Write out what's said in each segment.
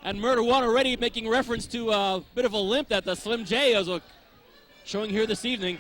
And Murder One already making reference to a bit of a limp that the Slim J is showing here this evening.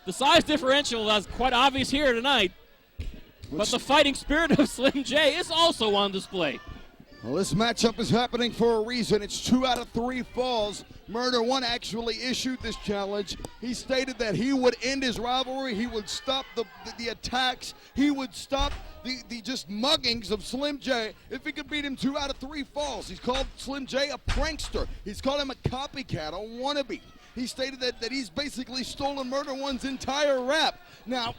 The size differential is quite obvious here tonight. But the fighting spirit of Slim J is also on display. Well, this matchup is happening for a reason. It's 2 out of 3 falls. Murder One actually issued this challenge. He stated that he would end his rivalry. He would stop the attacks. He would stop the just muggings of Slim J if he could beat him 2 out of 3 falls. He's called Slim J a prankster. He's called him a copycat, a wannabe. He stated that he's basically stolen Murder One's entire rap. Now,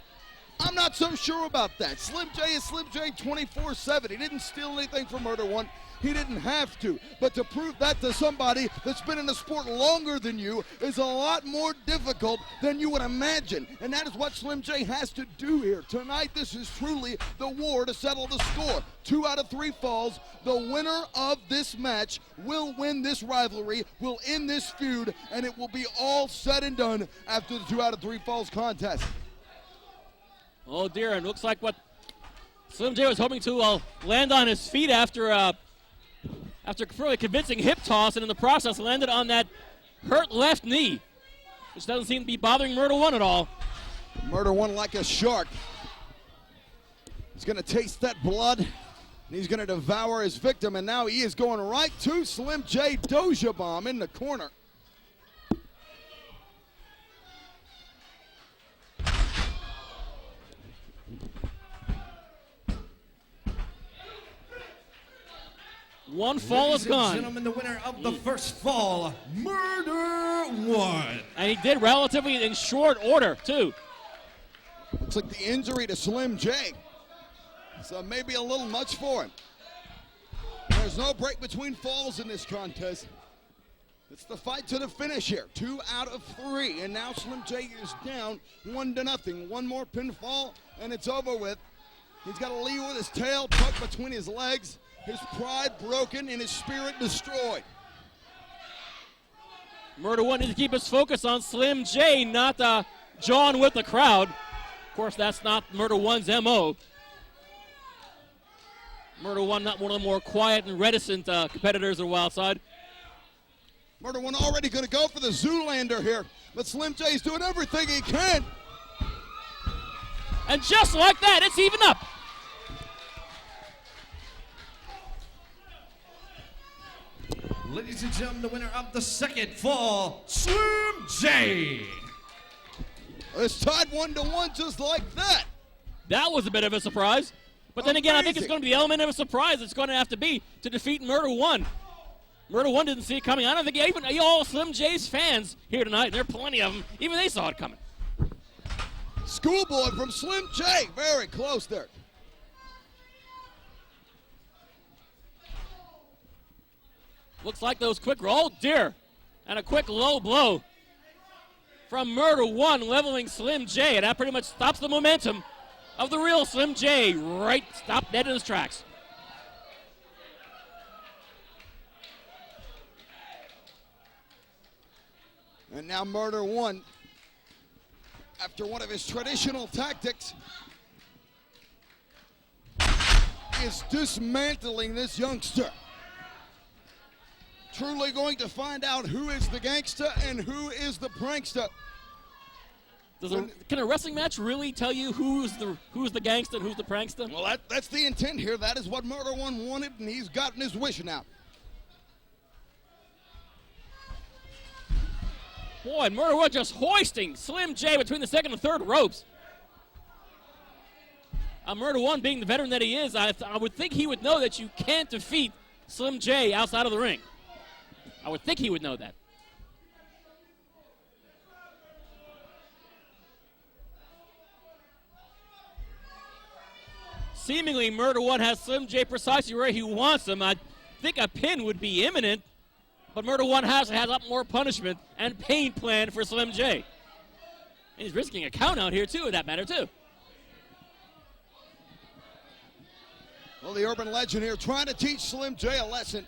I'm not so sure about that. Slim J is Slim J 24/7. He didn't steal anything from Murder One. He didn't have to. But to prove that to somebody that's been in the sport longer than you is a lot more difficult than you would imagine. And that is what Slim J has to do here. Tonight, this is truly the war to settle the score. 2 out of 3 falls. The winner of this match will win this rivalry, will end this feud, and it will be all said and done after the 2 out of 3 falls contest. Oh dear, and looks like what Slim J was hoping to land on his feet after a fairly convincing hip toss, and in the process landed on that hurt left knee, which doesn't seem to be bothering Murder One at all. Murder One like a shark. He's going to taste that blood, and he's going to devour his victim, and now he is going right to Slim J. Doja Bomb in the corner. One fall is gone. Ladies and gentlemen, the winner of the first fall, Murder One. And he did relatively in short order, too. Looks like the injury to Slim J. So maybe a little much for him. There's no break between falls in this contest. It's the fight to the finish here. 2 out of 3. And now Slim J is down 1-0. One more pinfall, and it's over with. He's got to leave with his tail tucked between his legs. His pride broken and his spirit destroyed. Murder One needs to keep his focus on Slim J, not John with the crowd. Of course, that's not Murder One's MO. Murder One, not one of the more quiet and reticent competitors of Wildside. Murder One already going to go for the Zoolander here, but Slim J's doing everything he can. And just like that, it's even up. Ladies and gentlemen, the winner of the second fall, Slim J. It's tied 1-1 just like that. That was a bit of a surprise. But then again, I think it's going to be the element of a surprise it's going to have to be to defeat Murder One. Murder One didn't see it coming. I don't think even all Slim J's fans here tonight, and there are plenty of them, even they saw it coming. Schoolboy from Slim J. Very close there. Looks like those quick, oh dear, and a quick low blow from Murder One, leveling Slim J, and that pretty much stops the momentum of the real Slim J. Right, stop dead in his tracks. And now Murder One, after one of his traditional tactics, is dismantling this youngster. Truly going to find out who is the gangster and who is the prankster. Can a wrestling match really tell you who's the gangster and who's the prankster? Well, that's the intent here. That is what Murder One wanted, and he's gotten his wish now. Boy, and Murder One just hoisting Slim J between the second and third ropes. Murder One, being the veteran that he is, I would think he would know that you can't defeat Slim J outside of the ring. I would think he would know that. Seemingly, Murder One has Slim J precisely where he wants him. I think a pin would be imminent, but Murder One has a lot more punishment and pain planned for Slim J. And he's risking a count out here, too, in that matter, too. Well, the urban legend here trying to teach Slim J a lesson.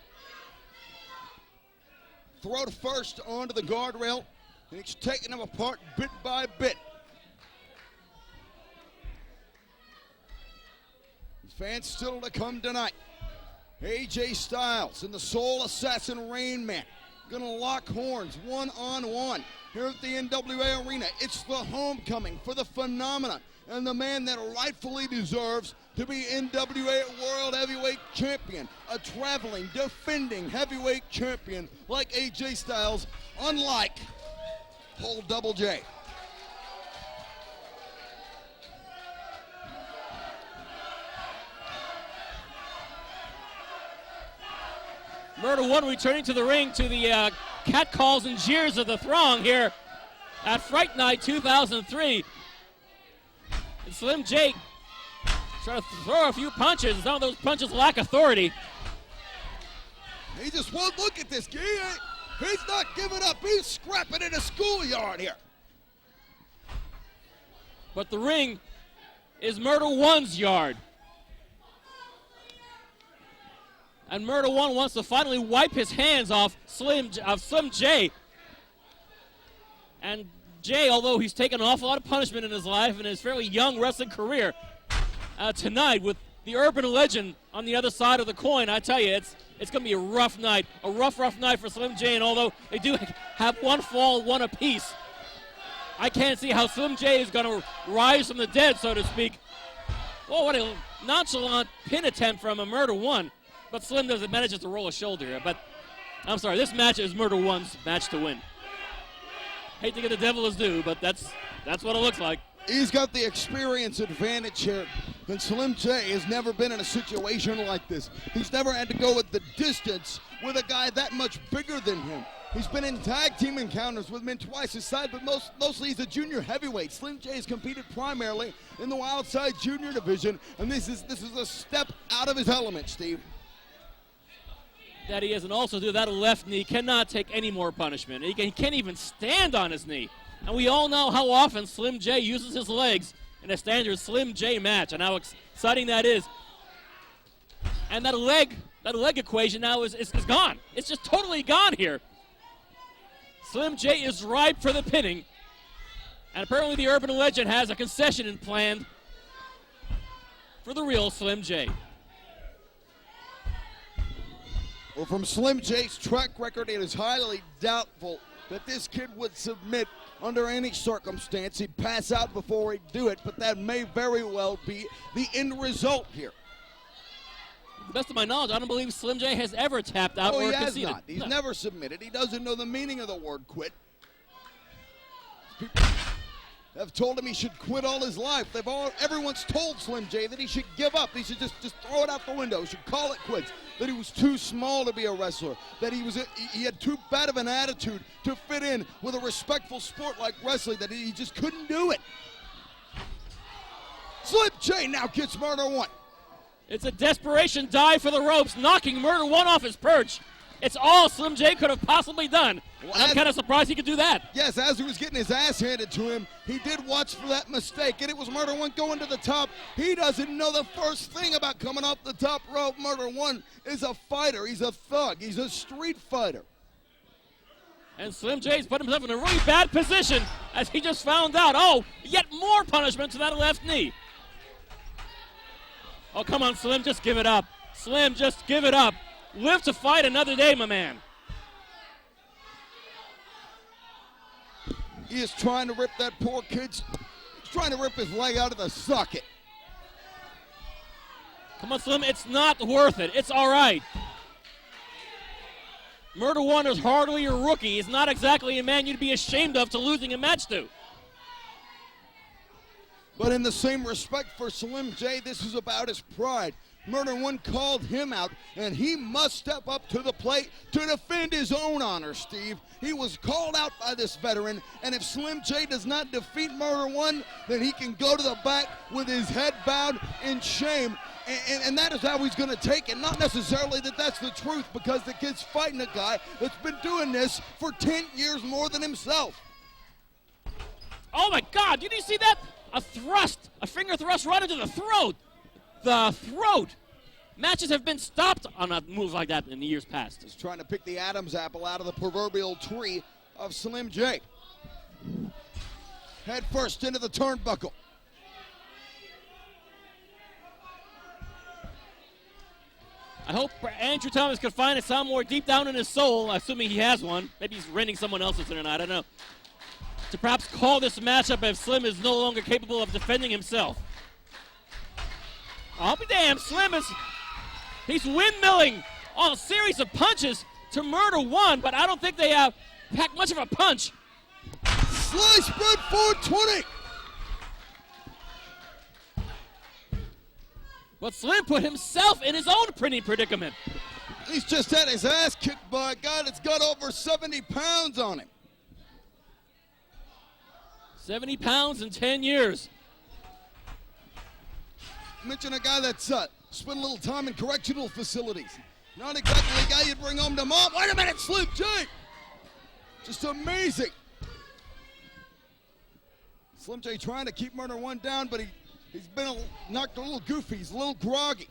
Throw the first onto the guardrail, and he's taking him apart bit by bit. Fans still to come tonight. AJ Styles and the Soul Assassin Rain Man gonna lock horns one-on-one here at the NWA Arena. It's the homecoming for the phenomenon and the man that rightfully deserves to be NWA World Heavyweight Champion, a traveling, defending heavyweight champion like AJ Styles, unlike Whole Double J. Murder One returning to the ring to the catcalls and jeers of the throng here at Fright Night 2003. And Slim J trying to throw a few punches. Some of those punches lack authority. He just won't look at this. He's not giving up. He's scrapping in a schoolyard here. But the ring is Murder One's yard. And Murder One wants to finally wipe his hands off Slim J. And Jay, although he's taken an awful lot of punishment in his life and his fairly young wrestling career, tonight with the urban legend on the other side of the coin, I tell you, it's going to be a rough night, a rough night for Slim J. And although they do have one fall, one apiece, I can't see how Slim J is going to rise from the dead, so to speak. Well, what a nonchalant pin attempt from a Murder One. But Slim manages to roll a shoulder here. But I'm sorry, this match is Murder One's match to win. Hate to get the devil his due, but that's what it looks like. He's got the experience advantage here, and Slim J has never been in a situation like this. He's never had to go with the distance with a guy that much bigger than him. He's been in tag team encounters with men twice his size, but mostly he's a junior heavyweight. Slim J has competed primarily in the Wildside Junior division, and this is a step out of his element, Steve. That he is, and also that left knee cannot take any more punishment. He can't even stand on his knee. And we all know how often Slim J uses his legs in a standard Slim J match, and how exciting that is. And that leg equation now is gone. It's just totally gone here. Slim J is ripe for the pinning, and apparently the urban legend has a concession in planned for the real Slim J. Well, from Slim J's track record, it is highly doubtful that this kid would submit under any circumstance. He'd pass out before he'd do it, but that may very well be the end result here. To the best of my knowledge, I don't believe Slim J has ever tapped out or he has conceded. not. He's never submitted. He doesn't know the meaning of the word quit. People have told him he should quit all his life. Everyone's told Slim J that he should give up. He should just throw it out the window. He should call it quits. That he was too small to be a wrestler. That he had too bad of an attitude to fit in with a respectful sport like wrestling. That he just couldn't do it. Slim J now gets Murder One. It's a desperation dive for the ropes, knocking Murder One off his perch. It's all Slim J could have possibly done. Well, I'm kind of surprised he could do that. Yes, as he was getting his ass handed to him, he did watch for that mistake, and it was Murder One going to the top. He doesn't know the first thing about coming off the top rope. Murder One is a fighter. He's a thug. He's a street fighter. And Slim J's put himself in a really bad position as he just found out. Oh, yet more punishment to that left knee. Oh, come on, Slim, just give it up. Slim, just give it up. Live to fight another day, my man. He is trying to rip that poor kid's, he's trying to rip his leg out of the socket. Come on, Slim, it's not worth it. It's all right. Murder One is hardly a rookie. He's not exactly a man you'd be ashamed of to losing a match to. But in the same respect for Slim J, this is about his pride. Murder One called him out, and he must step up to the plate to defend his own honor, Steve. He was called out by this veteran, and if Slim J does not defeat Murder One, then he can go to the back with his head bowed in shame. And that is how he's going to take it. Not necessarily that that's the truth, because the kid's fighting a guy that's been doing this for 10 years more than himself. Oh, my God. Did you see that? A finger thrust right into the throat. The throat. Matches have been stopped on a move like that in the years past. Just trying to pick the Adam's apple out of the proverbial tree of Slim J. Head first into the turnbuckle. I hope Andrew Thomas could find it somewhere deep down in his soul, assuming he has one. Maybe he's renting someone else's tonight, I don't know. To perhaps call this matchup if Slim is no longer capable of defending himself. I'll be damned, he's windmilling on a series of punches to murder one, but I don't think they have packed much of a punch. Slice spread 420. But Slim put himself in his own predicament. He's just had his ass kicked by a guy that's got over 70 pounds on him. 70 pounds in 10 years. Mention a guy that's spent a little time in correctional facilities. Not exactly a guy you'd bring home to mom. Wait a minute, Slim J. Just amazing. Slim J trying to keep Murder One down, but he's been knocked a little goofy. He's a little groggy.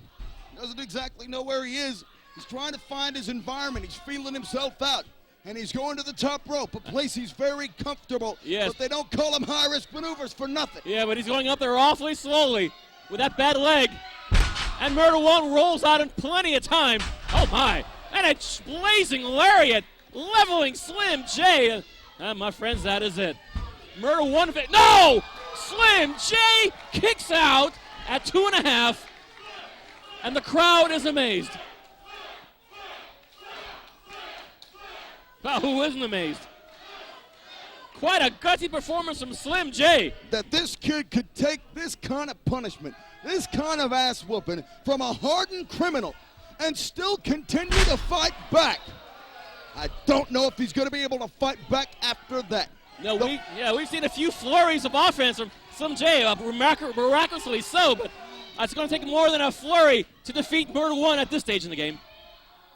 Doesn't exactly know where he is. He's trying to find his environment. He's feeling himself out. And he's going to the top rope, a place he's very comfortable. Yes. But they don't call him high-risk maneuvers for nothing. Yeah, but he's going up there awfully slowly with that bad leg. And Murder One rolls out in plenty of time. Oh, my. And a blazing lariat leveling Slim J. My friends, that is it. Murder One. No! Slim J kicks out at 2.5. And the crowd is amazed. Well, who isn't amazed? Quite a gutsy performance from Slim J. That this kid could take this kind of punishment, this kind of ass whooping from a hardened criminal and still continue to fight back. I don't know if he's going to be able to fight back after that. No, we've seen a few flurries of offense from Slim J, miraculously so, but it's going to take more than a flurry to defeat Murder One at this stage in the game.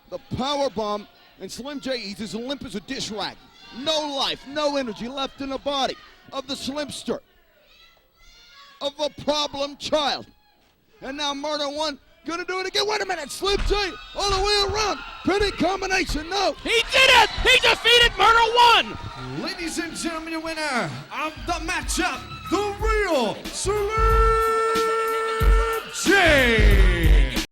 The power bomb. And Slim J, he's as limp as a dish rag. No life, no energy left in the body of the Slimster, of a problem child. And now Murder One gonna do it again. Wait a minute, Slim J, all the way around. Pretty combination, no. He did it! He defeated Murder One! Ladies and gentlemen, your winner of the matchup, the real Slim J.